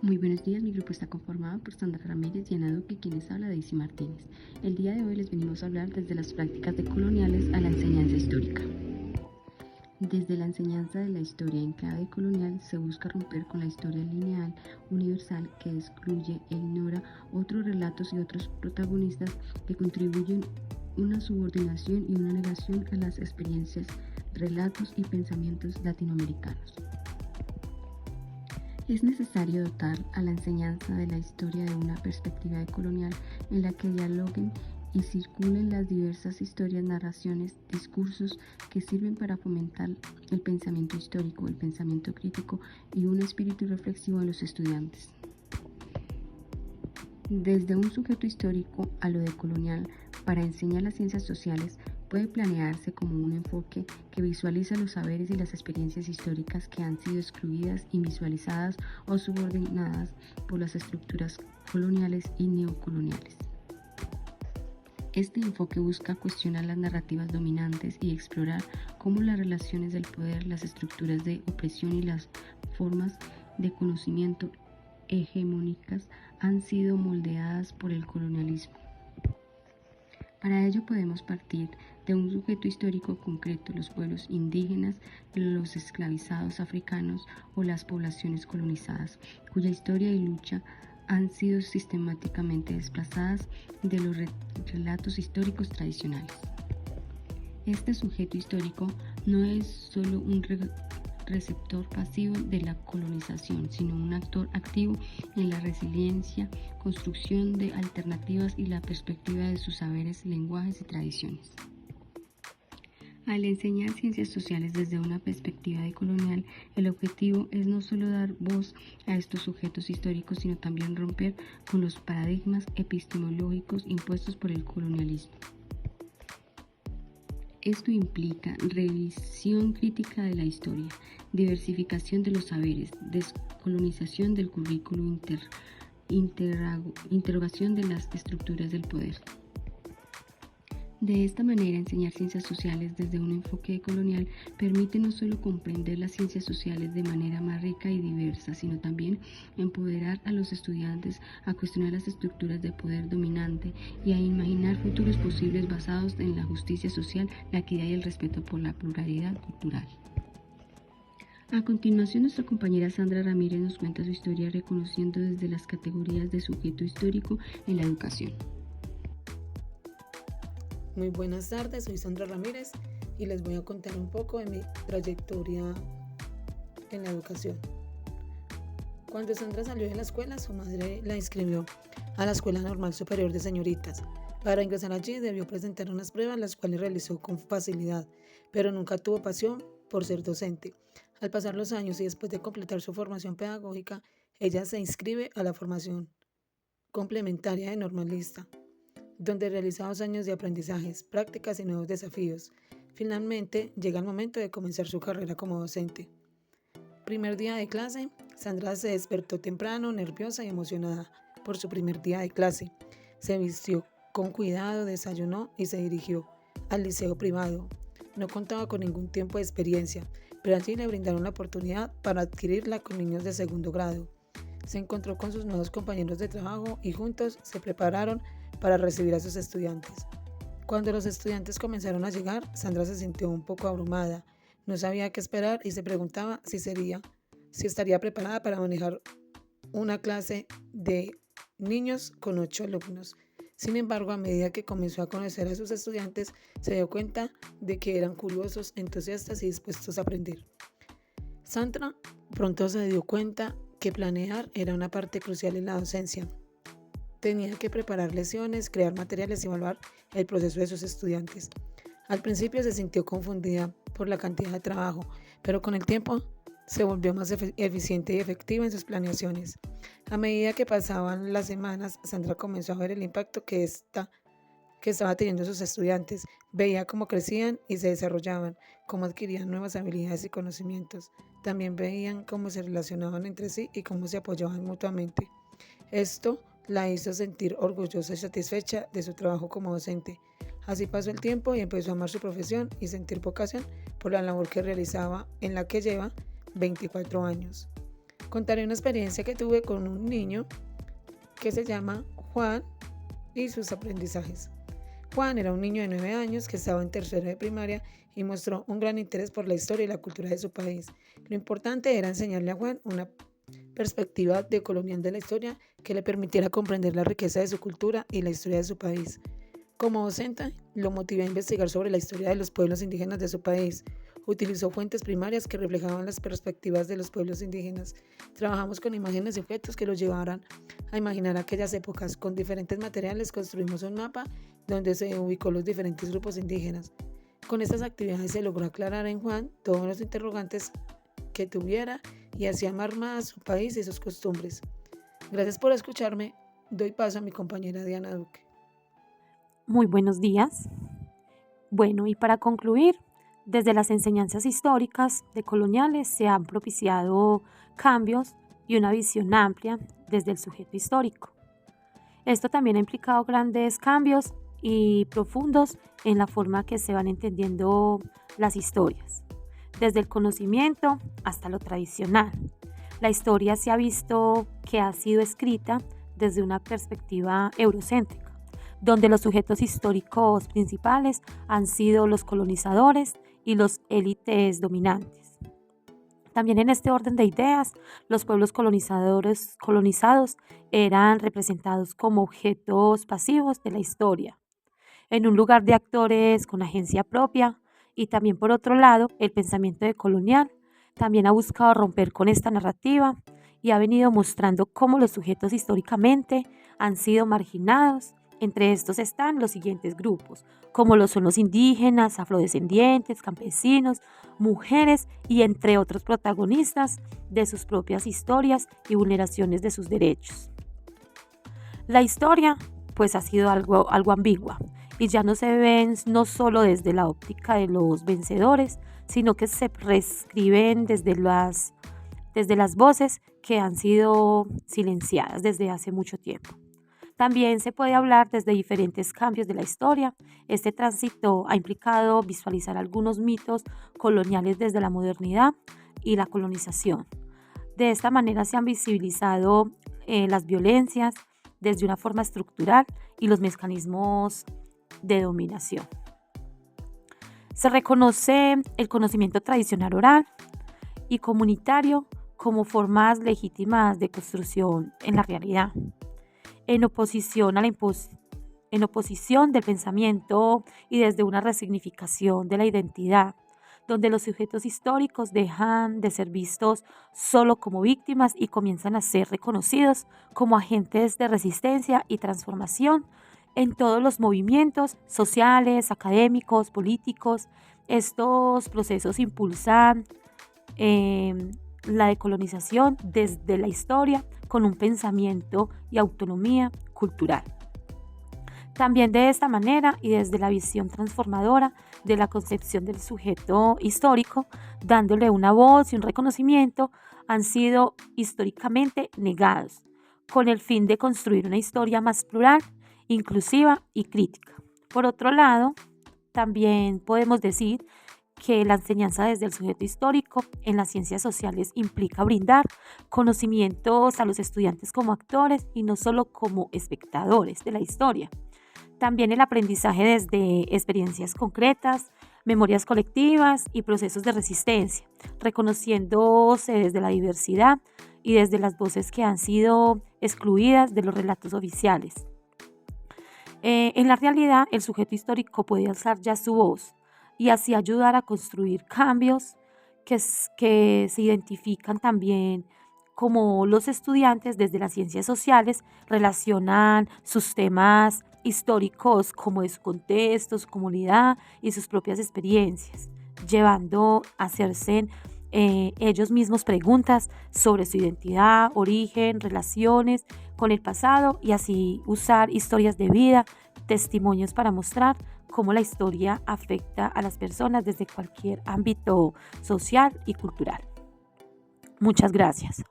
Muy buenos días, mi grupo está conformado por Sandra Ramírez y Ana Duque, quien les habla Daisy Martínez. El día de hoy les venimos a hablar desde las prácticas decoloniales a la enseñanza histórica. Desde la enseñanza de la historia en clave colonial se busca romper con la historia lineal universal que excluye e ignora otros relatos y otros protagonistas que contribuyen una subordinación y una negación a las experiencias, relatos y pensamientos latinoamericanos. Es necesario dotar a la enseñanza de la historia de una perspectiva decolonial en la que dialoguen y circulen las diversas historias, narraciones, discursos que sirven para fomentar el pensamiento histórico, el pensamiento crítico y un espíritu reflexivo en los estudiantes. Desde un sujeto histórico a lo decolonial, para enseñar las ciencias sociales, puede planearse como un enfoque que visualiza los saberes y las experiencias históricas que han sido excluidas, invisualizadas o subordinadas por las estructuras coloniales y neocoloniales. Este enfoque busca cuestionar las narrativas dominantes y explorar cómo las relaciones del poder, las estructuras de opresión y las formas de conocimiento hegemónicas han sido moldeadas por el colonialismo. Para ello podemos partir de un sujeto histórico concreto, los pueblos indígenas, los esclavizados africanos o las poblaciones colonizadas, cuya historia y lucha han sido sistemáticamente desplazadas de los relatos históricos tradicionales. Este sujeto histórico no es solo un receptor pasivo de la colonización, sino un actor activo en la resiliencia, construcción de alternativas y la perspectiva de sus saberes, lenguajes y tradiciones. Al enseñar ciencias sociales desde una perspectiva decolonial, el objetivo es no solo dar voz a estos sujetos históricos, sino también romper con los paradigmas epistemológicos impuestos por el colonialismo. Esto implica revisión crítica de la historia, diversificación de los saberes, descolonización del currículo, interrogación de las estructuras del poder. De esta manera, enseñar ciencias sociales desde un enfoque decolonial permite no solo comprender las ciencias sociales de manera más rica y diversa, sino también empoderar a los estudiantes a cuestionar las estructuras de poder dominante y a imaginar futuros posibles basados en la justicia social, la equidad y el respeto por la pluralidad cultural. A continuación, nuestra compañera Sandra Ramírez nos cuenta su historia reconociendo desde las categorías de sujeto histórico en la educación. Muy buenas tardes, soy Sandra Ramírez y les voy a contar un poco de mi trayectoria en la educación. Cuando Sandra salió de la escuela, su madre la inscribió a la Escuela Normal Superior de Señoritas. Para ingresar allí debió presentar unas pruebas, las cuales realizó con facilidad, pero nunca tuvo pasión por ser docente. Al pasar los años y después de completar su formación pedagógica, ella se inscribe a la formación complementaria de normalista, donde realiza 2 años de aprendizajes, prácticas y nuevos desafíos. Finalmente, llega el momento de comenzar su carrera como docente. Primer día de clase, Sandra se despertó temprano, nerviosa y emocionada por su primer día de clase. Se vistió con cuidado, desayunó y se dirigió al liceo privado. No contaba con ningún tiempo de experiencia, pero allí le brindaron la oportunidad para adquirirla con niños de segundo grado. Se encontró con sus nuevos compañeros de trabajo y juntos se prepararon para recibir a sus estudiantes. Cuando los estudiantes comenzaron a llegar, Sandra se sintió un poco abrumada. No sabía qué esperar y se preguntaba si estaría preparada para manejar una clase de niños con 8 alumnos. Sin embargo, a medida que comenzó a conocer a sus estudiantes, se dio cuenta de que eran curiosos, entusiastas y dispuestos a aprender. Sandra pronto se dio cuenta que planear era una parte crucial en la docencia. Tenía que preparar lecciones, crear materiales y evaluar el proceso de sus estudiantes. Al principio se sintió confundida por la cantidad de trabajo, pero con el tiempo se volvió más eficiente y efectiva en sus planeaciones. A medida que pasaban las semanas, Sandra comenzó a ver el impacto que estaba teniendo sus estudiantes. Veía cómo crecían y se desarrollaban, cómo adquirían nuevas habilidades y conocimientos. También veían cómo se relacionaban entre sí y cómo se apoyaban mutuamente. Esto la hizo sentir orgullosa y satisfecha de su trabajo como docente. Así pasó el tiempo y empezó a amar su profesión y sentir vocación por la labor que realizaba, en la que lleva 24 años. Contaré una experiencia que tuve con un niño que se llama Juan y sus aprendizajes. Juan era un niño de 9 años que estaba en tercero de primaria y mostró un gran interés por la historia y la cultura de su país. Lo importante era enseñarle a Juan una perspectiva decolonial de la historia que le permitiera comprender la riqueza de su cultura y la historia de su país. Como docente, lo motivé a investigar sobre la historia de los pueblos indígenas de su país. Utilizó fuentes primarias que reflejaban las perspectivas de los pueblos indígenas. Trabajamos con imágenes y objetos que los llevaran a imaginar aquellas épocas. Con diferentes materiales construimos un mapa donde se ubicó los diferentes grupos indígenas. Con estas actividades se logró aclarar en Juan todos los interrogantes que tuviera y así amar más su país y sus costumbres. Gracias por escucharme. Doy paso a mi compañera Diana Duque. Muy buenos días. Bueno, y para concluir, desde las enseñanzas históricas decoloniales se han propiciado cambios y una visión amplia desde el sujeto histórico. Esto también ha implicado grandes cambios y profundos en la forma que se van entendiendo las historias, desde el conocimiento hasta lo tradicional. La historia se ha visto que ha sido escrita desde una perspectiva eurocéntrica, donde los sujetos históricos principales han sido los colonizadores y los élites dominantes. También en este orden de ideas, los pueblos colonizados eran representados como objetos pasivos de la historia, en un lugar de actores con agencia propia. Y también, por otro lado, el pensamiento decolonial también ha buscado romper con esta narrativa y ha venido mostrando cómo los sujetos históricamente han sido marginados. Entre estos están los siguientes grupos, como lo son los indígenas, afrodescendientes, campesinos, mujeres y entre otros protagonistas de sus propias historias y vulneraciones de sus derechos. La historia, pues, ha sido algo ambigua y ya no se ven no solo desde la óptica de los vencedores, sino que se reescriben desde las voces que han sido silenciadas desde hace mucho tiempo. También se puede hablar desde diferentes cambios de la historia. Este tránsito ha implicado visualizar algunos mitos coloniales desde la modernidad y la colonización. De esta manera se han visibilizado las violencias desde una forma estructural y los mecanismos de dominación. Se reconoce el conocimiento tradicional oral y comunitario como formas legítimas de construcción en la realidad, en oposición del pensamiento y desde una resignificación de la identidad, donde los sujetos históricos dejan de ser vistos solo como víctimas y comienzan a ser reconocidos como agentes de resistencia y transformación en todos los movimientos sociales, académicos, políticos. Estos procesos impulsan la decolonización desde la historia con un pensamiento y autonomía cultural. También de esta manera y desde la visión transformadora de la concepción del sujeto histórico, dándole una voz y un reconocimiento, han sido históricamente negados, con el fin de construir una historia más plural, inclusiva y crítica. Por otro lado, también podemos decir que la enseñanza desde el sujeto histórico en las ciencias sociales implica brindar conocimientos a los estudiantes como actores y no solo como espectadores de la historia. También el aprendizaje desde experiencias concretas, memorias colectivas y procesos de resistencia, reconociéndose desde la diversidad y desde las voces que han sido excluidas de los relatos oficiales. En la realidad, el sujeto histórico puede alzar ya su voz y así ayudar a construir cambios que se identifican también como los estudiantes desde las ciencias sociales relacionan sus temas históricos como de su contexto, su comunidad y sus propias experiencias, llevando a hacerse ellos mismos preguntas sobre su identidad, origen, relaciones con el pasado y así usar historias de vida, testimonios para mostrar cómo la historia afecta a las personas desde cualquier ámbito social y cultural. Muchas gracias.